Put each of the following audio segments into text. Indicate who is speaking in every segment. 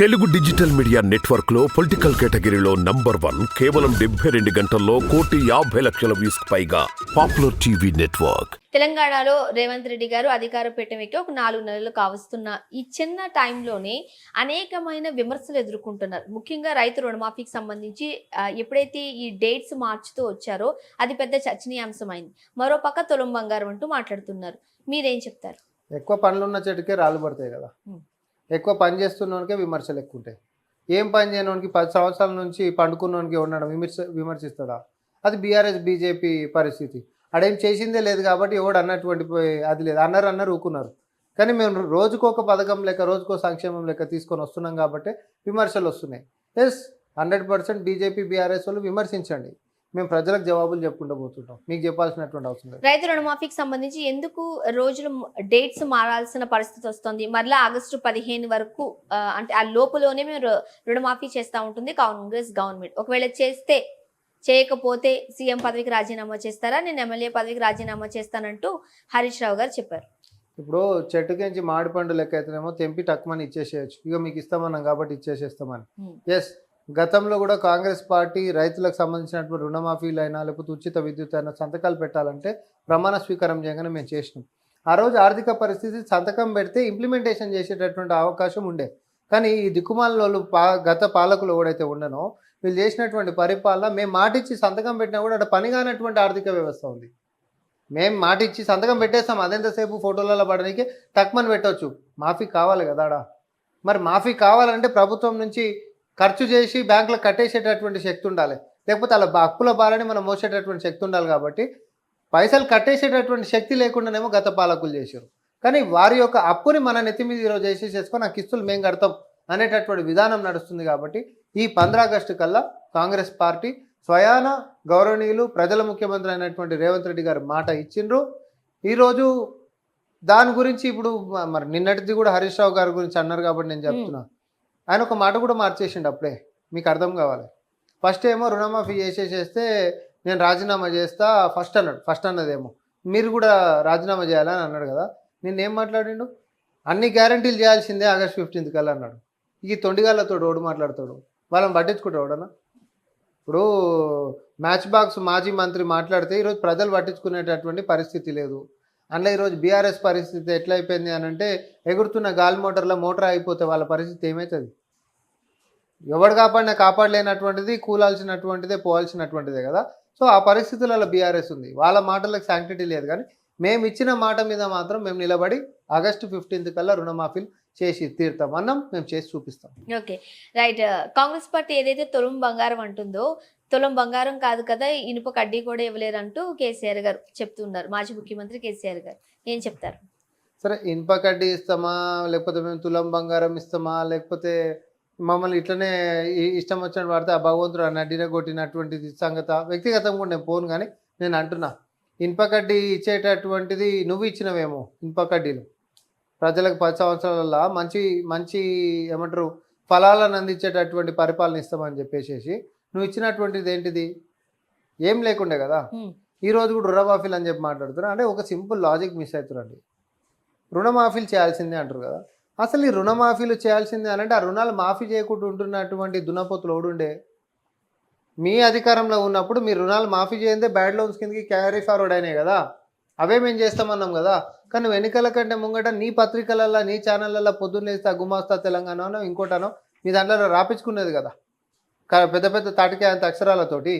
Speaker 1: Telugu digital media network లో political కేటగిరీలో number 1 కేవలం 72 గంటల్లో 1,50,00,000 వ్యూస్ పైగా పాపులర్ టీవీ నెట్వర్క్.
Speaker 2: తెలంగాణలో రేవంత్ రెడ్డి గారు అధికారం పెట్టడానికి ఒక 4 నెలలు కావస్తున్న ఈ చిన్న టైంలోనే అనేకమైన విమర్శలు ఎదుర్కొంటున్నారు. ముఖ్యంగా రైతు రుణమాఫీకి సంబంధించి ఎప్పుడైతే ఈ డేట్స్ మార్చుతూ వచ్చారో అది పెద్ద చర్చనీయాంశమైంది. మరో పక్క తులం బంగారం అంటూ మాట్లాడుతున్నారు. మీరేం చెప్తారు?
Speaker 3: ఎక్కువ పనులున్న చెట్టుకే రాళ్ళు పడతాయి కదా. ఎక్కువ పని చేస్తున్నోనికే విమర్శలు ఎక్కువ ఉంటాయి. ఏం పని చేయనోనికి 10 సంవత్సరాల నుంచి పండుకున్నోనికి ఉన్నాడు విమర్శిస్తాడా? అది బీఆర్ఎస్ బీజేపీ పరిస్థితి. ఆడేం చేసిందే లేదు కాబట్టి ఎవడు అన్నటువంటి అది లేదు. అన్నారు ఊకున్నారు. కానీ మేము రోజుకొక పథకం లెక్క రోజుకో సంక్షేమం లెక్క తీసుకొని వస్తున్నాం కాబట్టి విమర్శలు వస్తున్నాయి. 100% బీజేపీ బీఆర్ఎస్ వాళ్ళు విమర్శించండి. మేము ప్రజలకు జవాబులు చెప్పుకుంటూ పోతుంటాం. మీకు చెప్పాల్సినటువంటి అవసరం లేదు.
Speaker 2: రైతు రుణమాఫీకి సంబంధించి ఎందుకు రోజులు డేట్స్ మారాల్సిన పరిస్థితి వస్తుంది? మరలా ఆగస్టు 15 వరకు అంటే ఆ లోపులోనే మేము రుణమాఫీ చేస్తూ ఉంటుంది కాంగ్రెస్ గవర్నమెంట్. ఒకవేళ చేయకపోతే సీఎం పదవికి రాజీనామా చేస్తారా, నేను ఎమ్మెల్యే పదవికి రాజీనామా చేస్తానంటూ హరీష్ రావు గారు చెప్పారు.
Speaker 3: ఇప్పుడు చెట్టుకించి మామిడి పండు లెక్క అయితేనేమో తెంపి టక్మని ఇచ్చేసేయచ్చు. ఇక మీకు ఇస్తామన్నాం కాబట్టి ఇచ్చేసేస్తామని. గతంలో కూడా కాంగ్రెస్ పార్టీ రైతులకు సంబంధించినటువంటి రుణమాఫీలు అయినా లేకపోతే ఉచిత విద్యుత్ అయినా సంతకాలు పెట్టాలంటే ప్రమాణ స్వీకారం చేయగానే మేము చేసినాం. ఆ రోజు ఆర్థిక పరిస్థితి సంతకం పెడితే ఇంప్లిమెంటేషన్ చేసేటటువంటి అవకాశం ఉండే. కానీ ఈ దిక్కుమాలలో గత పాలకులు ఎవడైతే ఉండనో వీళ్ళు చేసినటువంటి పరిపాలన మేము మాటిచ్చి సంతకం పెట్టినా కూడా అక్కడ పని కానటువంటి ఆర్థిక వ్యవస్థ ఉంది. మేము మాటిచ్చి సంతకం పెట్టేస్తాం, అదెంతసేపు ఫోటోలలో పడడానికి టక్మని పెట్టవచ్చు. మాఫీ కావాలి కదా ఆడ. మరి మాఫీ కావాలంటే ప్రభుత్వం నుంచి ఖర్చు చేసి బ్యాంకులో కట్టేసేటటువంటి శక్తి ఉండాలి. లేకపోతే అలా అప్పుల బాలని మనం మోసేటటువంటి శక్తి ఉండాలి. కాబట్టి పైసలు కట్టేసేటటువంటి శక్తి లేకుండానేమో గత పాలకులు చేశారు. కానీ వారి యొక్క అప్పుని మన నెత్తి మీద ఈరోజు చేసేసుకొని ఆ కిస్తులు మేము కడతాం అనేటటువంటి విధానం నడుస్తుంది. కాబట్టి ఈ 15 ఆగస్టు కల్లా కాంగ్రెస్ పార్టీ స్వయాన గౌరవనీయులు ప్రజల ముఖ్యమంత్రి అయినటువంటి రేవంత్ రెడ్డి గారు మాట ఇచ్చిండ్రు. ఈరోజు దాని గురించి ఇప్పుడు మరి నిన్నటిది కూడా హరీష్ రావు గారి గురించి అన్నారు కాబట్టి నేను చెప్తున్నా. ఆయన ఒక మాట కూడా మార్చేసిండు అప్పుడే. మీకు అర్థం కావాలి. ఫస్ట్ ఏమో రుణమాఫీ చేసేసేస్తే నేను రాజీనామా చేస్తా ఫస్ట్ అన్నదేమో మీరు కూడా రాజీనామా చేయాలని అన్నాడు కదా. నిన్నేం మాట్లాడిండు? అన్ని గ్యారంటీలు చేయాల్సిందే ఆగస్ట్ 15 కల్లా అన్నాడు. ఈ తొండిగాళ్ళతో ఓడు మాట్లాడతాడు. వాళ్ళని పట్టించుకుంటాడు. ఇప్పుడు మ్యాచ్ బాక్స్ మాజీ మంత్రి మాట్లాడితే ఈరోజు ప్రజలు పట్టించుకునేటటువంటి పరిస్థితి లేదు. అందులో ఈరోజు బీఆర్ఎస్ పరిస్థితి ఎట్లయిపోయింది అని అంటే ఎగురుతున్న గాలి మోటార్ అయిపోతే వాళ్ళ పరిస్థితి ఏమవుతుంది? ఎవడు కాపాడలేనటువంటిది కూలాల్సినటువంటిదే పోవాల్సినటువంటిదే కదా. సో ఆ పరిస్థితులలో బీఆర్ఎస్ ఉంది. వాళ్ళ మాటలకు శాంక్టిటీ లేదు. కానీ మేము ఇచ్చిన మాట మీద మాత్రం మేము నిలబడి ఆగస్టు 15 కల్లా రుణమాఫీలు చేసి తీరుతాం అన్నాం. మేము చేసి చూపిస్తాం.
Speaker 2: Okay, right. కాంగ్రెస్ పార్టీ ఏదైతే తులం బంగారం అంటుందో తులం బంగారం కాదు కదా, ఇనుప కడ్డీ కూడా ఇవ్వలేరంటూ కేసీఆర్ గారు చెప్తున్నారు. మాజీ ముఖ్యమంత్రి కేసీఆర్ గారు ఏం చెప్తారు?
Speaker 3: సరే, ఇనుప కడ్డీ ఇస్తామా లేకపోతే మేము తులం బంగారం ఇస్తామా లేకపోతే మమ్మల్ని ఇట్లనే ఇష్టం వచ్చినట్టు వాడితే ఆ భగవంతుడు నడ్డిన కొట్టినటువంటిది సంగత వ్యక్తిగతంగా కూడా నేను పోను. కానీ నేను అంటున్నా, ఇనుప కడ్డీ ఇచ్చేటటువంటిది నువ్వు ఇచ్చినవేమో. ఇనుప కడ్డీలు ప్రజలకు 10 సంవత్సరాల మంచి ఏమంటారు ఫలాలను అందించేటటువంటి పరిపాలన ఇస్తామని చెప్పేసి నువ్వు ఇచ్చినటువంటిది ఏంటిది? ఏం లేకుండే కదా. ఈరోజు కూడా రుణమాఫీలు అని చెప్పి మాట్లాడుతున్నా. అంటే ఒక సింపుల్ లాజిక్ మిస్ అవుతురండి. రుణమాఫీలు చేయాల్సిందే అంటారు కదా. అసలు ఈ రుణమాఫీలు చేయాల్సిందే అంటే ఆ రుణాలు మాఫీ చేయకుండా ఉంటున్నటువంటి దున్నపోతులు ఓడుండే. మీ అధికారంలో ఉన్నప్పుడు మీ రుణాలు మాఫీ చేయందే బ్యాడ్ లోన్స్ కిందకి క్యారీ ఫార్వర్డ్ అయినాయి కదా. అవే మేము చేస్తామన్నాం కదా. కానీ ఎన్నికల కంటే ముంగట నీ పత్రికలలో నీ ఛానళ్ళల్లో పొద్దున్నేస్తా గుమాస్తా తెలంగాణనో ఇంకోటనో మీ దాంట్లో రాపించుకునేది కదా పెద్ద పెద్ద తాటికే అంత అక్షరాలతోటి.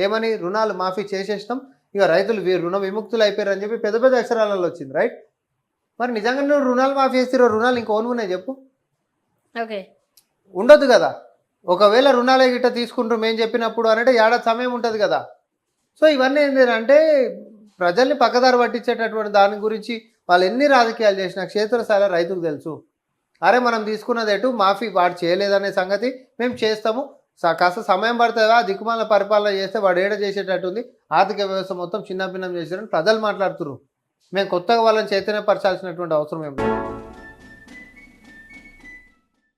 Speaker 3: ఏమని? రుణాలు మాఫీ చేసేసినాం, ఇక రైతులు రుణ విముక్తులు అయిపోయారు అని చెప్పి పెద్ద పెద్ద అక్షరాలలో వచ్చింది. రైట్. మరి నిజంగా నువ్వు రుణాలు మాఫీ చేస్తారో రుణాలు ఇంకోనున్నాయి చెప్పు.
Speaker 2: ఓకే,
Speaker 3: ఉండదు కదా. ఒకవేళ రుణాలే గిట్ట తీసుకుంటారు మేము చెప్పినప్పుడు అంటే ఏడాది సమయం ఉంటుంది కదా. సో ఇవన్నీ ఏంటంటే ప్రజల్ని పక్కదారి పట్టించేటటువంటి దాని గురించి వాళ్ళు ఎన్ని రాజకీయాలు చేసినా క్షేత్రస్థాయిలో రైతుకు తెలుసు. అరే మనం తీసుకున్నది ఎటు మాఫీ వాడు చేయలేదనే సంగతి మేము చేస్తాము. కాస్త సమయం పడుతుందా, దిక్కుమాల పరిపాలన చేస్తే వాడు ఏడ చేసేటట్టుంది, ఆర్థిక వ్యవస్థ మొత్తం చిన్నభిన్నం చేసారని ప్రజలు మాట్లాడుతున్నారు. మేము కొత్తగా వాళ్ళని చైతన్యపరచాల్సినటువంటి అవసరం ఏమి లేదు.